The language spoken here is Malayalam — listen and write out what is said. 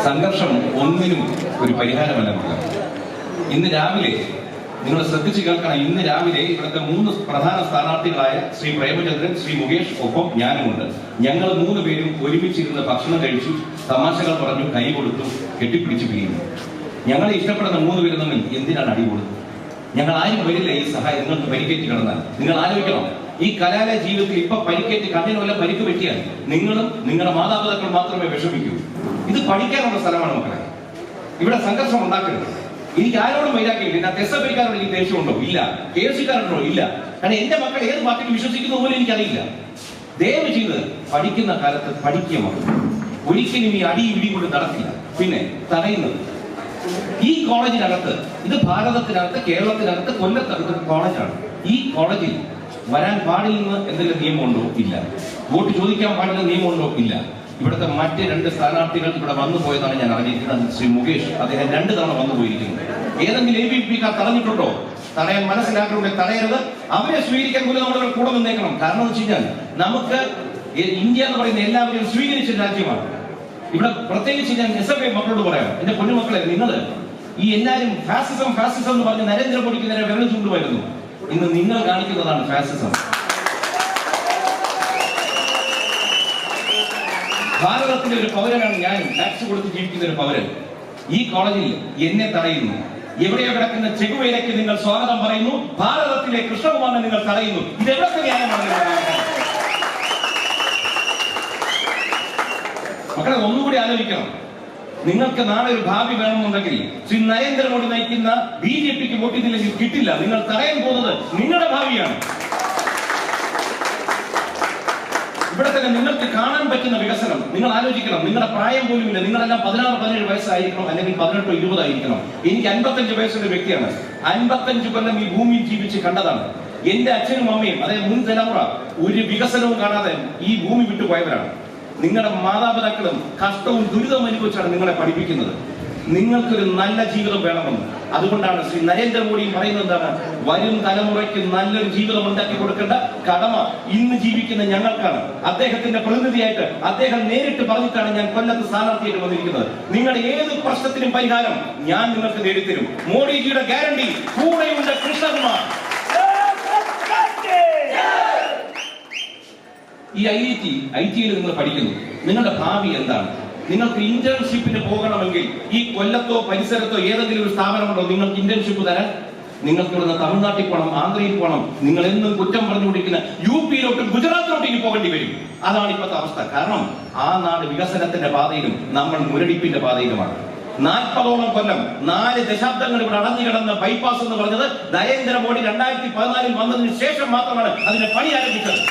സംഘർഷം ഒന്നിനും ഒരു പരിഹാരമല്ല. ഇന്ന് രാവിലെ നിങ്ങൾ ശ്രദ്ധിച്ചു കേൾക്കണം, ഇന്ന് രാവിലെ ഇവിടുത്തെ 3 പ്രധാന സ്ഥാനാർത്ഥികളായ ശ്രീ പ്രേമചന്ദ്രൻ, ശ്രീ മുകേഷ്, ഒപ്പം ഞാനുമുണ്ട്. ഞങ്ങൾ 3 പേരും ഒരുമിച്ചിരുന്ന് ഭക്ഷണം കഴിച്ചു, തമാശകൾ പറഞ്ഞു, കൈ കൊടുത്തു, കെട്ടിപ്പിടിച്ചു പിരിയുന്നു. ഞങ്ങളെ ഇഷ്ടപ്പെടുന്ന 3 പേരും തമ്മിൽ എന്തിനാണ് അടി കൊടുത്തത്? ഞങ്ങൾ ആരും വരില്ല ഈ സഹായം നിങ്ങൾക്ക് പരിക്കേറ്റ് കിടന്നാൽ. നിങ്ങൾ ആലോചിക്കണം, ഈ കലാലയ ജീവിതത്തിൽ ഇപ്പൊ പരിക്കേറ്റ് കണ്ണിന് വല്ല പരിക്ക് പറ്റിയാൽ നിങ്ങളും നിങ്ങളുടെ മാതാപിതാക്കൾ മാത്രമേ വിഷമിക്കൂ. ഇത് പഠിക്കാനുള്ള സ്ഥലമാണ് മക്കളെ. ഇവിടെ സംഘർഷം ഉണ്ടാക്കരുത്. എനിക്ക് ആരോടും വൈരാഗ്യമില്ല. ഇതിനകത്ത് SFIക്കാരോട് എനിക്ക് ദേഷ്യമുണ്ടോ? ഇല്ല. KSCക്കാരോടോ? ഇല്ല. കാരണം എന്റെ മക്കൾ ഏത് പാർട്ടിയിൽ വിശ്വസിക്കുന്ന പോലും എനിക്കറിയില്ല. ദയവ് ചെയ്ത് പഠിക്കുന്ന കാലത്ത് പഠിക്കുക മക്കൾ. ഒരിക്കലും ഈ അടി ഇടി കൊണ്ട് നടക്കില്ല. പിന്നെ തടയുന്നത് ഈ കോളേജിനകത്ത്, ഇത് ഭാരതത്തിനകത്ത്, കേരളത്തിനകത്ത്, കൊല്ലത്തടുത്ത കോളേജാണ്. ഈ കോളേജിൽ വരാൻ പാടില്ലെന്ന് എന്തെങ്കിലും നിയമമുണ്ടോ? ഇല്ല. വോട്ട് ചോദിക്കാൻ പാടില്ല നിയമമുണ്ടോ? ഇല്ല. ഇവിടുത്തെ മറ്റ് 2 സ്ഥാനാർത്ഥികൾ ഇവിടെ വന്നു പോയതാണ് ഞാൻ അറിഞ്ഞിരിക്കുന്നത്. ശ്രീ മുകേഷ്, അദ്ദേഹം 2 തവണ വന്നു പോയിരിക്കുന്നു. ഏതെങ്കിലും ABPക്കാർ തടഞ്ഞിട്ടുണ്ടോ? തടയാൻ മനസ്സിലാക്കണമെങ്കിൽ തടയരുത്. അവരെ സ്വീകരിക്കാൻ പോലും നമ്മൾ കൂടെ നിന്നേക്കണം. കാരണം എന്ന് വെച്ച് കഴിഞ്ഞാൽ നമുക്ക് ഇന്ത്യ എന്ന് പറയുന്ന എല്ലാവരെയും സ്വീകരിച്ച രാജ്യമാണ്. ഇവിടെ പ്രത്യേകിച്ച് ഞാൻ SFI മക്കളോട് പറയാം, എന്റെ പൊന്നുമക്കളെ, നിങ്ങൾ ഈ എല്ലാവരും ഫാസിസം ഫാസിസം എന്ന് പറഞ്ഞ് നരേന്ദ്രമോദിക്ക് നേരെ വിരൽ ചൂണ്ടുമായിരുന്നു. ഇന്ന് നിങ്ങൾ കാണിക്കുന്നതാണ് ഫാസിസം. ഭാരതത്തിലെ ഒരു പൗരനാണ് ഞാൻ, ടാക്സ് കൊടുത്ത് ജീവിക്കുന്ന ഒരു പൗരൻ. ഈ കോളേജിൽ എന്നെ തടയുന്നു. എവിടെയോ കിടക്കുന്ന ചെഗുവേരയ്ക്ക് നിങ്ങൾ സ്വാഗതം പറയുന്നു. ഭാരതത്തിലെ കൃഷ്ണകുമാറിനെ നിങ്ങൾ തടയുന്നു. ഇതെവിടത്തെ ന്യായമാണ്? മക്കളെ, ഒന്നുകൂടി ആലോചിക്കണം. നിങ്ങൾക്ക് നാളെ ഒരു ഭാവി വേണമെന്നുണ്ടെങ്കിൽ ശ്രീ നരേന്ദ്രമോദി നയിക്കുന്ന BJPക്ക് വോട്ട് ചെയ്തില്ലെങ്കിൽ കിട്ടില്ല. നിങ്ങൾ തടയാൻ പോകുന്നത് നിങ്ങളുടെ ഭാവിയാണ്. ഇവിടെ തന്നെ നിങ്ങൾക്ക് കാണാൻ പറ്റുന്ന വികസനം നിങ്ങൾ ആലോചിക്കണം. നിങ്ങളുടെ പ്രായം പോലും ഇല്ല. നിങ്ങളെല്ലാം 16-17 വയസ്സായിരിക്കണം, അല്ലെങ്കിൽ 18-20 ആയിരിക്കണം. എനിക്ക് 55 വയസ്സുള്ള വ്യക്തിയാണ്. 55 കൊല്ലം ഈ ഭൂമിയിൽ ജീവിച്ച് കണ്ടതാണ്. എന്റെ അച്ഛനും അമ്മയും, അതായത് മുൻ തലമുറ, ഒരു വികസനവും കാണാതെ ഈ ഭൂമി വിട്ടുപോയവരാണ്. നിങ്ങളുടെ മാതാപിതാക്കളും കഷ്ടവും ദുരിതവും അനുഭവിച്ചാണ് നിങ്ങളെ പഠിപ്പിക്കുന്നത്. നിങ്ങൾക്കൊരു നല്ല ജീവിതം വേണമെന്ന്. അതുകൊണ്ടാണ് ശ്രീ നരേന്ദ്രമോദിയും പറയുന്നത് എന്താണ്? വരും തലമുറയ്ക്ക് നല്ലൊരു ജീവിതം ഉണ്ടാക്കി കൊടുക്കേണ്ട കടമ ഇന്ന് ജീവിക്കുന്ന ഞങ്ങൾക്കാണ്. അദ്ദേഹത്തിന്റെ പ്രതിനിധിയായിട്ട് അദ്ദേഹം നേരിട്ട് പറഞ്ഞിട്ടാണ് ഞാൻ കൊല്ലത്ത് സ്ഥാനാർത്ഥിയായിട്ട് വന്നിരിക്കുന്നത്. നിങ്ങളുടെ ഏത് പ്രശ്നത്തിനും പരിഹാരം ഞാൻ നിങ്ങൾക്ക് നേടിത്തരും. മോഡിജിയുടെ ഗ്യാരണ്ടി, കൂടെയുണ്ട് കൃഷ്ണകുമാർ. ഈ IT-യിൽ നിങ്ങൾ പഠിക്കുന്നു. നിങ്ങളുടെ ഭാവി എന്താണ്? നിങ്ങൾക്ക് ഇന്റേൺഷിപ്പിന് പോകണമെങ്കിൽ ഈ കൊല്ലത്തോ പരിസരത്തോ ഏതെങ്കിലും ഒരു സ്ഥാപനമുണ്ടോ നിങ്ങൾക്ക് ഇന്റേൺഷിപ്പ് തരാൻ? നിങ്ങൾക്ക് ഇവിടുന്ന് തമിഴ്നാട്ടിൽ പോകണം, ആന്ധ്രയിൽ പോകണം. നിങ്ങൾ എന്നും കുറ്റം പറഞ്ഞുകൊണ്ടിരിക്കുന്ന UP-യിലോട്ടും ഗുജറാത്തിലോട്ടും പോകേണ്ടി വരും. അതാണ് ഇപ്പോഴത്തെ അവസ്ഥ. കാരണം ആ നാട് വികസനത്തിന്റെ പാതയിലും നമ്മൾ മുരടിപ്പിന്റെ പാതയിലുമാണ്. 40ഓളം കൊല്ലം, 4 ദശാബ്ദങ്ങൾ ഇവിടെ അടഞ്ഞു കിടന്ന ബൈപ്പാസ് എന്ന് പറഞ്ഞത് നരേന്ദ്രമോദി 2014 വന്നതിന് ശേഷം മാത്രമാണ് അതിന്റെ പണി ആരംഭിച്ചത്.